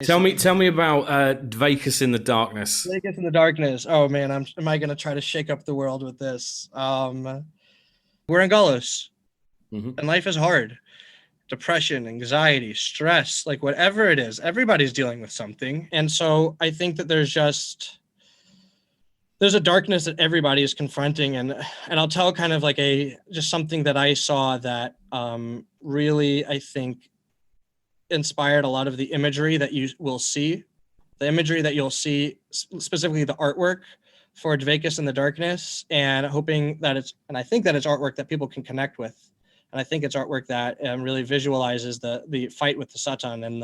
Tell me about Dveikus in the darkness. Dveikus in the darkness. Oh man, am I gonna try to shake up the world with this? We're in Gallos, Hmm. and life is hard. Depression, anxiety, stress, like whatever it is, everybody's dealing with something. And so I think that there's a darkness that everybody is confronting, and I'll tell kind of like a just something that I saw that really I think inspired a lot of the imagery that you will see, the imagery that you'll see, specifically the artwork for Dveikus in the Darkness, and hoping that and I think that it's artwork that people can connect with. And I think it's artwork that really visualizes the fight with the Satan and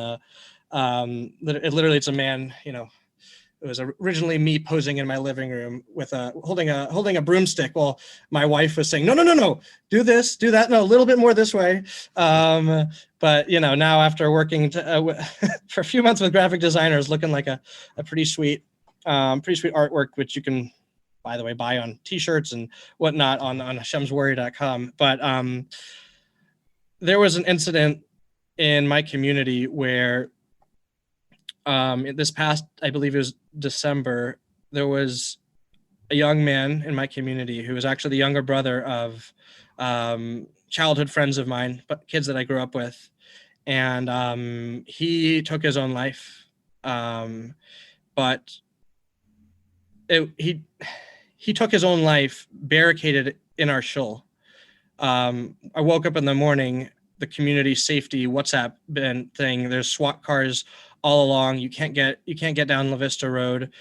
it's a man, it was originally me posing in my living room with holding a broomstick while my wife was saying, no, do this, do that, no, a little bit more this way. But now after working for a few months with graphic designers, looking like a pretty sweet artwork, which you can, by the way, buy on t-shirts and whatnot on hashemswarrior.com. But there was an incident in my community where this past, I believe it was December, there was a young man in my community who was actually the younger brother of childhood friends of mine, but kids that I grew up with. And he took his own life. But he took his own life barricaded in our shul. I woke up in the morning, the community safety WhatsApp thing, there's SWAT cars all along. You can't get down La Vista Road.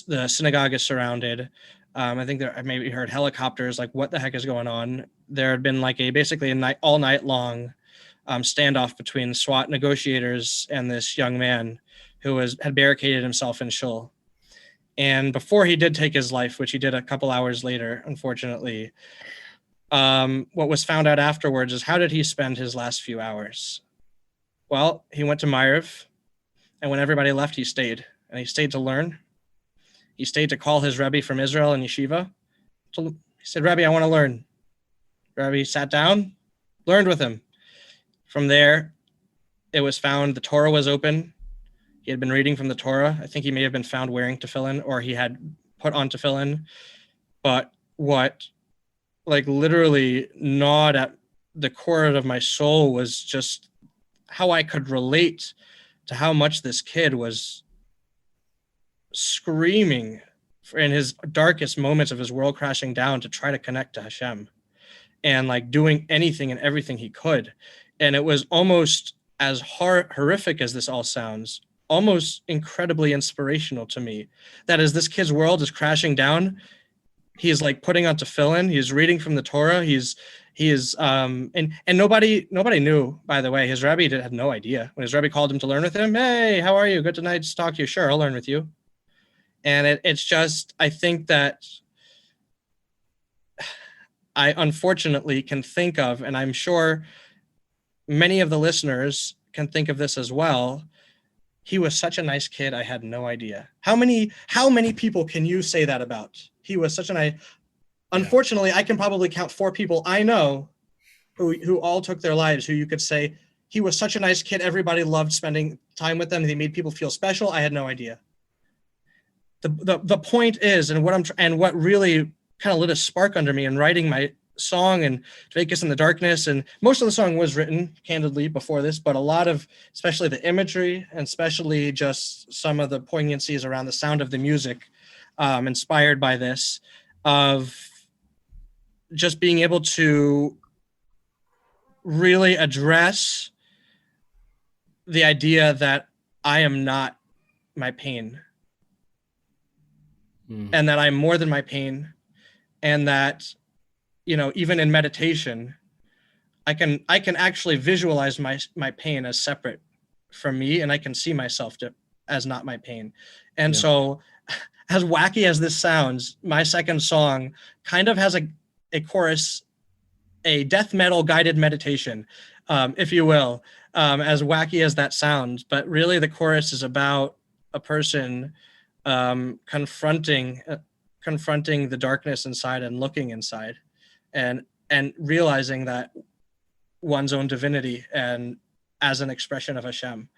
The synagogue is surrounded. I think I maybe heard helicopters. Like, what the heck is going on? There had been like basically a all night long standoff between SWAT negotiators and this young man who had barricaded himself in shul. And before he did take his life, which he did a couple hours later, unfortunately, what was found out afterwards is, how did he spend his last few hours? Well, he went to Ma'ariv, and when everybody left, he stayed. And he stayed to learn. He stayed to call his Rebbe from Israel and yeshiva. He said, Rebbe, I want to learn. Rebbe sat down, learned with him. From there, it was found the Torah was open. He had been reading from the Torah. I think he may have been found wearing tefillin, or he had put on tefillin. But what, like, literally gnawed at the core of my soul was just how I could relate to how much this kid was screaming in his darkest moments of his world crashing down to try to connect to Hashem, and like doing anything and everything he could. And it was almost, as horrific as this all sounds, almost incredibly inspirational to me, that as this kid's world is crashing down, he's like putting on tefillin, he's reading from the Torah, and nobody knew, by the way. His Rebbe had no idea. When his Rebbe called him to learn with him, hey, how are you? Good tonight to talk to you. Sure, I'll learn with you. And it's just, I think that I unfortunately can think of, and I'm sure many of the listeners can think of this as well, he was such a nice kid, I had no idea. How many people can you say that about? He was such a nice... Unfortunately, I can probably count 4 people I know who all took their lives, who you could say, he was such a nice kid, everybody loved spending time with them, he made people feel special. I had no idea. The point is, and what really kind of lit a spark under me in writing my song and Dveikus in the Darkness, and most of the song was written candidly before this, but a lot of, especially the imagery and especially just some of the poignancies around the sound of the music, inspired by this, of just being able to really address the idea that I am not my pain, and that I'm more than my pain, and that, even in meditation, I can actually visualize my pain as separate from me, and I can see myself as not my pain. And so, as wacky as this sounds, my second song kind of has a chorus, a death metal guided meditation, if you will, as wacky as that sounds. But really, the chorus is about a person confronting the darkness inside and looking inside, and realizing that one's own divinity and as an expression of Hashem.